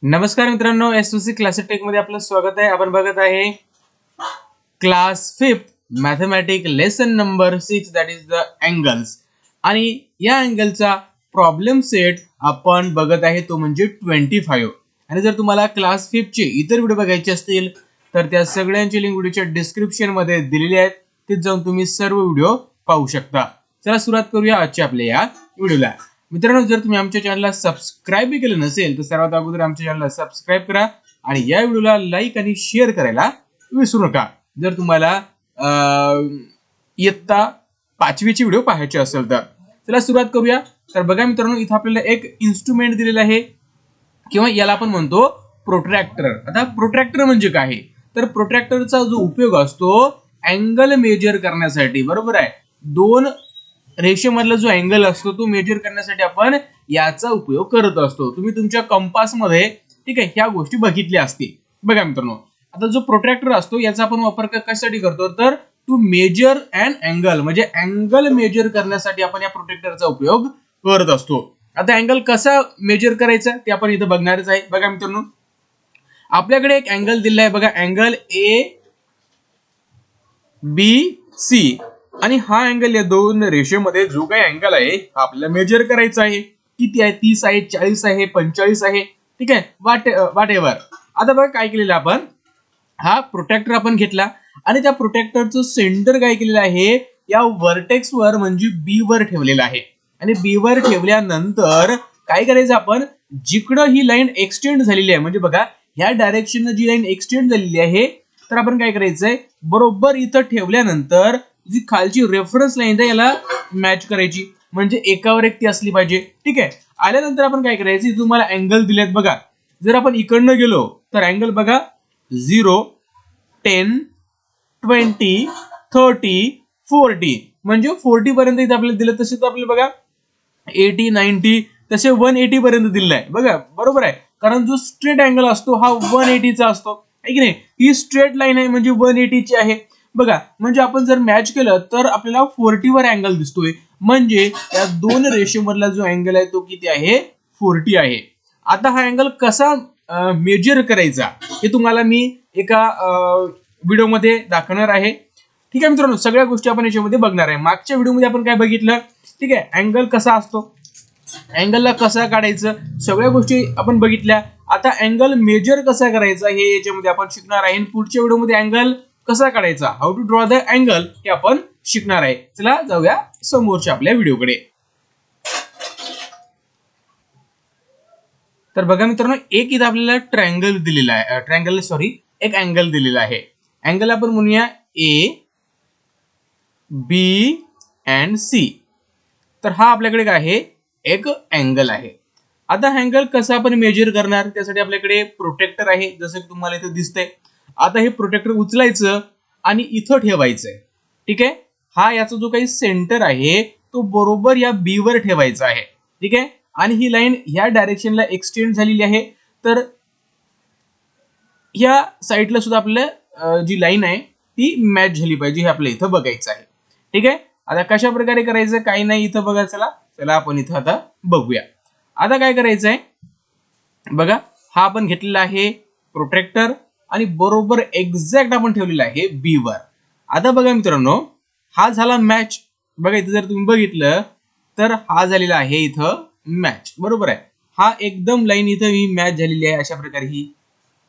नमस्कार मित्रांनो, SOC classic take मध्ये आपलं स्वागत आहे. आपण बघत आहे class 5 mathematic lesson number 6 that is the angles. आणि या अँगलचा प्रॉब्लेम सेट आपण बघत आहे तो म्हणजे 25. आणि जर तुम्हाला क्लास 5 चे इतर व्हिडिओ बघायचे असतील तर त्या सगळ्यांची लिंक व्हिडिओच्या डिस्क्रिप्शन मध्ये दिलेली आहेत. तिथे जाऊन तुम्ही सर्व व्हिडिओ पाहू शकता. चला सुरुवात करूया आजच्या आपल्या या व्हिडिओला. मित्रांनो, जर तुम्ही आमच्या चॅनलला सबस्क्राइब केलं नसेल तर सर्वात अगोदर आमच्या चॅनलला सबस्क्राइब करा आणि या व्हिडिओला लाईक आणि शेअर करायला विसरू नका. जर तुम्हाला इयत्ता 5वीची व्हिडिओ पाहायचे असेल तर चला सुरुवात करूया. तर बघा मित्रांनो, इथं आपल्याला एक इन्स्ट्रुमेंट दिलेला आहे किंवा याला आपण म्हणतो प्रोट्रॅक्टर. आता प्रोट्रॅक्टर म्हणजे काय? तर प्रोट्रॅक्टरचा जो उपयोग असतो अँगल मेजर करण्यासाठी, बरोबर आहे. दोन रेषेमधला जो अँगल असतो तो मेजर करण्यासाठी आपण याचा उपयोग करत असतो. तुम्ही तुमच्या कंपास मध्ये ठीक आहे ह्या गोष्टी बघितल्या असतील. बघा मित्रांनो, आता जो प्रोट्रॅक्टर असतो याचा आपण वापर कशासाठी करतो तर टू मेजर अँड अँगल, म्हणजे अँगल मेजर करण्यासाठी आपण या प्रोट्रॅक्टरचा उपयोग करत असतो. आता अँगल कसा मेजर करायचा ते आपण इथं बघणारच आहे. बघा मित्रांनो, आपल्याकडे एक अँगल दिला आहे. बघा, अँगल ए बी सी आणि हा अँगल या दोन रेषेमध्ये जो काही अँगल आहे हा आपल्याला मेजर करायचा आहे. किती आहे? 30 आहे, 40 आहे, 45 आहे, ठीक आहे, वाट एव्हर. आता बघा काय केलेलं आपण, हा प्रोट्रॅक्टर आपण घेतला आणि त्या प्रोट्रॅक्टरचं सेंटर काय केलेलं आहे या व्हर्टेक्स वर म्हणजे बी वर ठेवलेलं आहे. आणि बी वर ठेवल्यानंतर काय करायचं आपण, जिकडं ही लाईन एक्सटेंड झालेली आहे म्हणजे बघा ह्या डायरेक्शनने जी लाईन एक्सटेंड झालेली आहे तर आपण काय करायचंय, बरोबर इथं ठेवल्यानंतर जी खालची रेफरन्स लाईन आहे याला मॅच करायची, म्हणजे एकावर एक ती असली पाहिजे. ठीक आहे, आल्यानंतर आपण काय करायचं, तुम्हाला अँगल दिलेत बघा. जर आपण इकडनं गेलो तर अँगल बघा 0, 10, 20, 30, 40 म्हणजे 40 पर्यंत इथे आपल्याला दिलं. तसेच आपल्याला बघा 80, 90 तसे 180 पर्यंत दिलेलं आहे. बघा बरोबर आहे, कारण जो स्ट्रेट अँगल असतो हा 180 चा असतो, आहे की नाही. ही स्ट्रेट लाईन आहे म्हणजे 180 ची आहे. बघा, म्हणजे आपण जर मॅच केलं तर आपल्याला 40 वर अँगल दिसतोय, म्हणजे या दोन रेषेमधला जो अँगल आहे तो किती आहे, 40 आहे. आता हा अँगल कसा मेजर करायचा हे तुम्हाला मी एका व्हिडिओमध्ये दाखवणार आहे. ठीक आहे मित्रांनो, सगळ्या गोष्टी आपण याच्यामध्ये बघणार आहे. मागच्या व्हिडिओमध्ये आपण काय बघितलं, ठीक आहे, अँगल कसा असतो, अँगलला कसा काढायचं, सगळ्या गोष्टी आपण बघितल्या. आता अँगल मेजर कसा करायचा हे याच्यामध्ये आपण शिकणार आहे. पुढच्या व्हिडिओमध्ये अँगल कसा काढायचा, how to draw the angle, हे आपण शिकणार आहे. चला जाऊया समोरच्या आपल्या व्हिडिओकडे. तर बघा मित्रांनो, एक इथं आपल्याला ट्रायंगल दिलेला आहे, एक अँगल दिलेला आहे. अँगल आपण म्हणूया ए बी अँड सी. तर हा आपल्याकडे काय आहे, एक अँगल आहे. आता अँगल कसा आपण मेजर करणार, त्यासाठी आपल्याकडे प्रोटेक्टर आहे, जसं की तुम्हाला इथं दिसतंय. आता हे प्रोटेक्टर उचलायचं आणि इथं ठेवायचंय. ठीक आहे, हा याचा जो काही सेंटर आहे तो बरोबर या बी वर ठेवायचा आहे. ठीक आहे, आणि ही लाईन ह्या डायरेक्शनला एक्सटेंड झालेली आहे. तर ह्या साईडला सुद्धा आपल्या जी लाईन आहे ती मॅच झाली पाहिजे, हे आपल्या इथं बघायचं आहे. ठीक आहे, आता कशा प्रकारे करायचं काही नाही इथं बघा. चला आपण इथं आता बघूया. आता काय करायचंय बघा, हा आपण घेतलेला आहे प्रोटेक्टर आणि बरोबर एक्झॅक्ट आपण ठेवलेला आहे बी वर. आता बघा मित्रांनो, हा झाला मॅच. बघा इथं जर तुम्ही बघितलं तर हा झालेला आहे इथं मॅच, बरोबर आहे. हा एकदम लाईन इथं ही मॅच झालेली आहे अशा प्रकारे ही.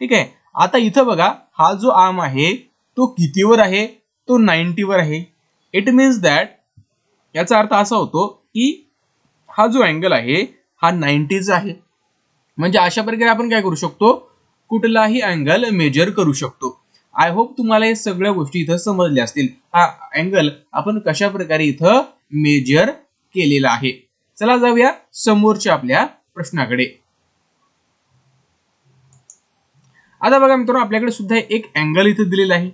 ठीक आहे, आता इथं बघा हा जो आर्म आहे तो कितीवर आहे, तो 90 वर आहे. इट मीन्स दॅट, याचा अर्थ असा होतो की हा जो अँगल आहे हा 90 चा आहे. म्हणजे अशा प्रकारे आपण काय करू शकतो, कुठलाही अँगल मेजर करू शकतो. आय होप तुम्हाला हे सगळ्या गोष्टी इथं समजल्या असतील. हा अँगल आपण कशा प्रकारे इथं मेजर केलेला आहे. चला जाऊया समोरच्या आपल्या प्रश्नाकडे. आता बघा मित्रांनो, आपल्याकडे सुद्धा एक अँगल इथं दिलेला आहे.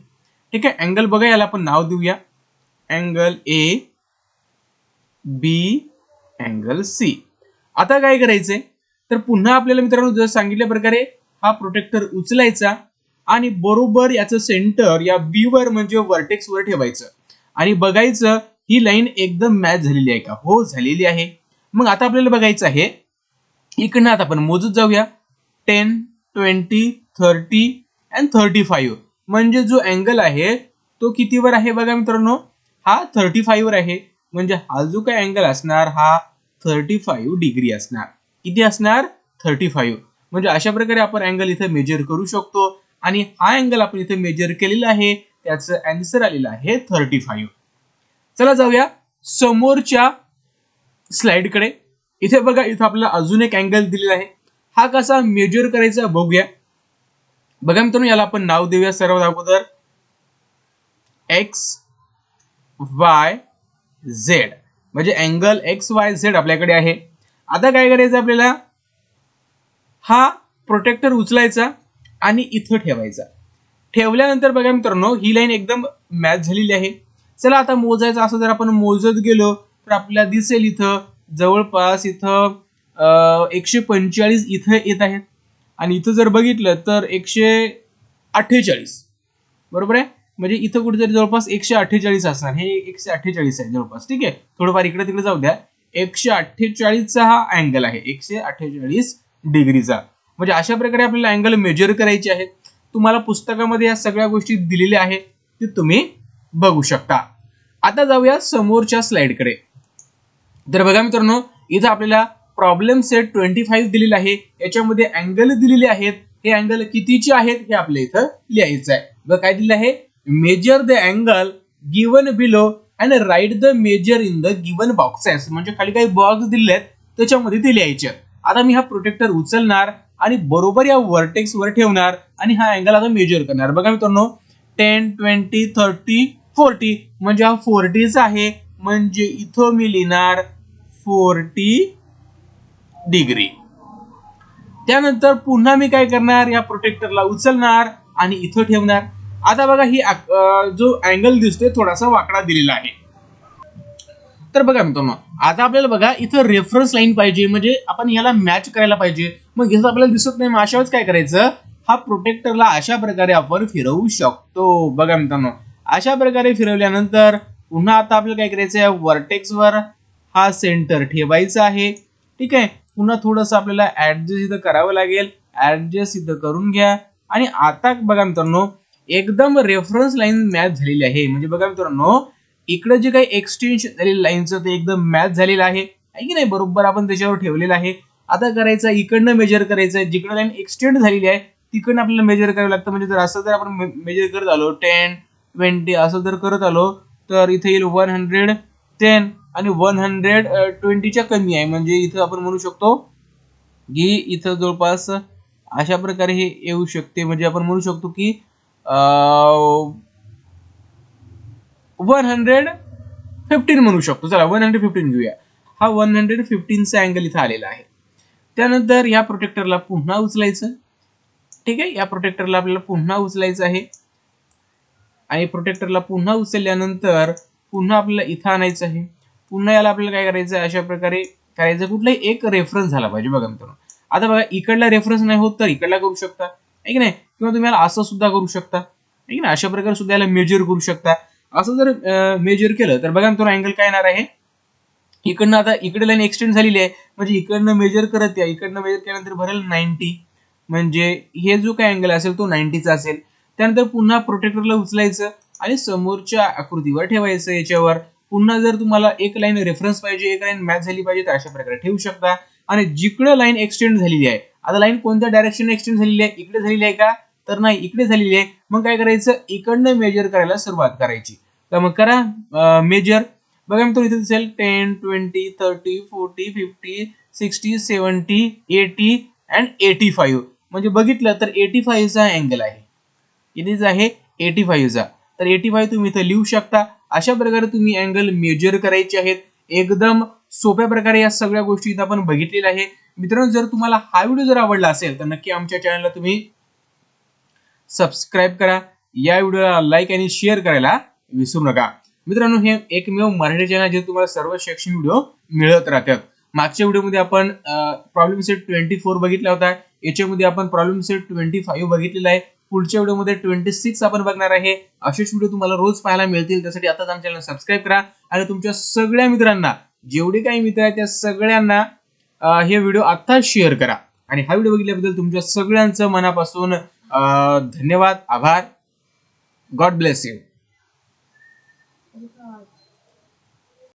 ठीक आहे, अँगल बघा याला आपण नाव देऊया angle A B angle C. आता काय करायचंय, तर पुन्हा आपल्याला मित्रांनो जर सांगितल्या प्रकारे हा प्रोटेक्टर उचलायचा आणि बरोबर याचं सेंटर या बी वर म्हणजे व्हर्टेक्स वर ठेवायचं आणि बघायचं ही लाईन एकदम मॅच झालेली आहे का. हो, झालेली आहे. मग आता आपल्याला बघायचं आहे, इकडनं आता आपण मोजत जाऊया. 10, 20, 30 अँड 35. म्हणजे जो अँगल आहे तो कितीवर आहे बघा मित्रांनो, हा 35 वर आहे. म्हणजे हा जो काय अँगल असणार हा 35 डिग्री असणार. किती असणार? 35. म्हणजे अशा प्रकारे आपण अँगल इथे मेजर करू शकतो आणि हा अँगल आपण इथे मेजर केलेला आहे, त्याचं आन्सर आलेलं आहे 35. चला जाऊया समोरच्या स्लाइड कडे. इथे बघा, इथे आपल्याला अजून एक अँगल दिलेला आहे. हा कसा मेजर करायचा बघूया. बघा मित्रांनो, याला आपण नाव देऊया सर्वात अगोदर एक्स वाय झेड. म्हणजे अँगल एक्स वाय झेड आपल्याकडे आहे. आता काय करायचं आपल्याला, हा प्रोटेक्टर उचलायचा आणि इथं ठेवायचा. ठेवल्यानंतर बघा मित्रांनो, ही लाईन एकदम मॅच झालेली आहे. चला आता मोजायचं असं जर आपण मोजत गेलो तर आपल्याला दिसेल इथं जवळपास इथं 145 इथं येत आहेत आणि इथं जर बघितलं तर 148. बरोबर आहे. म्हणजे इथं कुठेतरी जवळपास 148 असणार. हे 148 आहे जवळपास. ठीक आहे, थोडंफार इकडे तिकडे जाऊ द्या. 148चा हा अँगल आहे, 148 डिग्रीचा. म्हणजे अशा प्रकारे आपल्याला अँगल मेजर करायचे आहेत. तुम्हाला पुस्तकामध्ये या सगळ्या गोष्टी दिलेल्या आहेत, ते तुम्ही बघू शकता. आता जाऊया समोरच्या स्लाइडकडे. तर बघा मित्रांनो, इथं आपल्याला प्रॉब्लेम सेट 25 दिलेला आहे. याच्यामध्ये अँगल दिलेले आहेत. हे अँगल कितीचे आहेत हे आपल्या इथं लिहायचं आहे. बघा काय दिलं आहे, measure the angle given below and write the measure in the given boxes. म्हणजे खाली काही बॉक्स दिले आहेत, त्याच्यामध्ये ते लिहायचे. आता मी हा प्रोटेक्टर उचलणार आणि बरोबर या वर्टेक्स वर ठेवणार आणि हा अँगल आता मेजर करणार. बघा मित्रांनो, 10, 20, 30, 40. म्हणजे हा 40चा आहे. म्हणजे इथं मी लिहिणार 40 डिग्री. त्यानंतर पुन्हा मी काय करणार, या प्रोटेक्टरला उचलणार आणि इथं ठेवणार. आता बघा, ही जो अँगल दिसतोय थोडासा वाकडा दिलेला आहे. तर बघा मित्रांनो, आता आपल्याला बघा इथं रेफरन्स लाईन पाहिजे, म्हणजे आपण याला मॅच करायला पाहिजे. मग इथं आपल्याला दिसत नाही, मग अशा वेळेस काय करायचं, हा प्रोटेक्टरला अशा प्रकारे आपण फिरवू शकतो. बघा मित्रांनो, अशा प्रकारे फिरवल्यानंतर पुन्हा आता आपल्याला काय करायचं, वर्टेक्सवर हा सेंटर ठेवायचा आहे. ठीक आहे, पुन्हा थोडंसं आपल्याला ऍडजस्ट इथं करावं लागेल. ऍडजस्ट इथं करून घ्या आणि आता बघा मित्रांनो, एकदम रेफरन्स लाईन मॅच झालेली आहे. म्हणजे बघा मित्रांनो, इकडे जे काही एक्सटेन्शन झालेलं लाईनचं ते एकदम मॅच झालेलं आहे की नाही, बरोबर आपण त्याच्यावर ठेवलेलं आहे. आता करायचं, इकडनं मेजर करायचं. जिकडे लाईन एक्सटेंड झालेली आहे तिकडनं आपल्याला मेजर करावं लागतं. म्हणजे जर असं जर आपण मेजर करत आलो 10, 20 असं जर करत आलो तर इथे येईल 110 आणि 120च्या कमी आहे. म्हणजे इथं आपण म्हणू शकतो की इथं जवळपास अशा प्रकारे हे येऊ शकते. म्हणजे आपण म्हणू शकतो की 115 म्हणू शकतो. चला 115 घेऊया. हा 115चा अँगल इथं आलेला आहे. त्यानंतर या प्रोटेक्टरला पुन्हा उचलायचं. ठीक आहे, या प्रोटेक्टरला आपल्याला पुन्हा उचलायचं आहे आणि प्रोटेक्टरला पुन्हा उचलल्यानंतर पुन्हा आपल्याला इथं आणायचं आहे. पुन्हा याला आपल्याला काय करायचं आहे, अशा प्रकारे करायचं. कुठलाही एक रेफरन्स झाला पाहिजे. बघा मित्रांनो, आता बघा इकडला रेफरन्स नाही होत तर इकडला करू शकता, आहे की नाही, किंवा तुम्ही याला असं सुद्धा करू शकता, आहे की नाही. अशा प्रकारे सुद्धा याला मेजर करू शकता. असं जर मेजर केलं तर बघा मित्रांनो, अँगल काय येणार आहे, इकडनं आता इकडे लाईन एक्सटेंड झालेली आहे. म्हणजे इकडनं मेजर करत या, इकडनं मेजर केल्यानंतर भरेल 90. म्हणजे हे जो काय अँगल असेल तो 90चा असेल. त्यानंतर पुन्हा प्रोटेक्टरला उचलायचं आणि समोरच्या आकृतीवर ठेवायचं. याच्यावर पुन्हा जर तुम्हाला एक लाईन रेफरन्स पाहिजे, एक लाईन मॅच झाली पाहिजे तर अशा प्रकारे ठेवू शकता. आणि जिकडे लाईन एक्सटेंड झालेली आहे, आता लाईन कोणत्या डायरेक्शन एक्सटेंड झालेली आहे, इकडे झालेली आहे का, तर नाही, इकडे झालेली आहे. मग काय करायचं, इकडनं मेजर करायला सुरुवात करायची. तर मग करा मेजर. बघा मित्रांनो, इथे दिसेल 10, 20, 30, 40, 50, 60, 70, 80 अँड 85. म्हणजे बघितलं तर 85चा अँगल आहे. कितीचा आहे, 85चा. तर 85 तुम्ही इथं लिहू शकता. अशा प्रकारे तुम्ही अँगल मेजर करायचे आहेत. एकदम सोप्या प्रकारे या सगळ्या गोष्टी इथं आपण बघितलेल्या आहे. मित्रांनो, जर तुम्हाला हा व्हिडिओ जर आवडला असेल तर नक्की आमच्या चॅनलला तुम्ही सबस्क्राईब करा. या व्हिडिओला लाईक आणि शेअर करायला विसरू नका. मित्रांनो, हे एकमेव मराठी चॅनल जे तुम्हाला सर्व शैक्षणिक व्हिडिओ मिळत राहतात. मागच्या व्हिडिओमध्ये आपण प्रॉब्लेम सेट 24 बघितला होता. याच्यामध्ये आपण प्रॉब्लेम सेट 25 बघितलेला आहे. पुढच्या व्हिडिओमध्ये 26 आपण बघणार आहे. असेच व्हिडिओ तुम्हाला रोज पाहायला मिळतील. त्यासाठी आताच आमच्या चॅनल सबस्क्राईब करा आणि तुमच्या सगळ्या मित्रांना, जेवढे काही मित्र आहेत त्या सगळ्यांना हे व्हिडिओ आत्ताच शेअर करा. आणि हा व्हिडिओ बघितल्याबद्दल तुमच्या सगळ्यांचं मनापासून धन्यवाद, आभार. God bless you.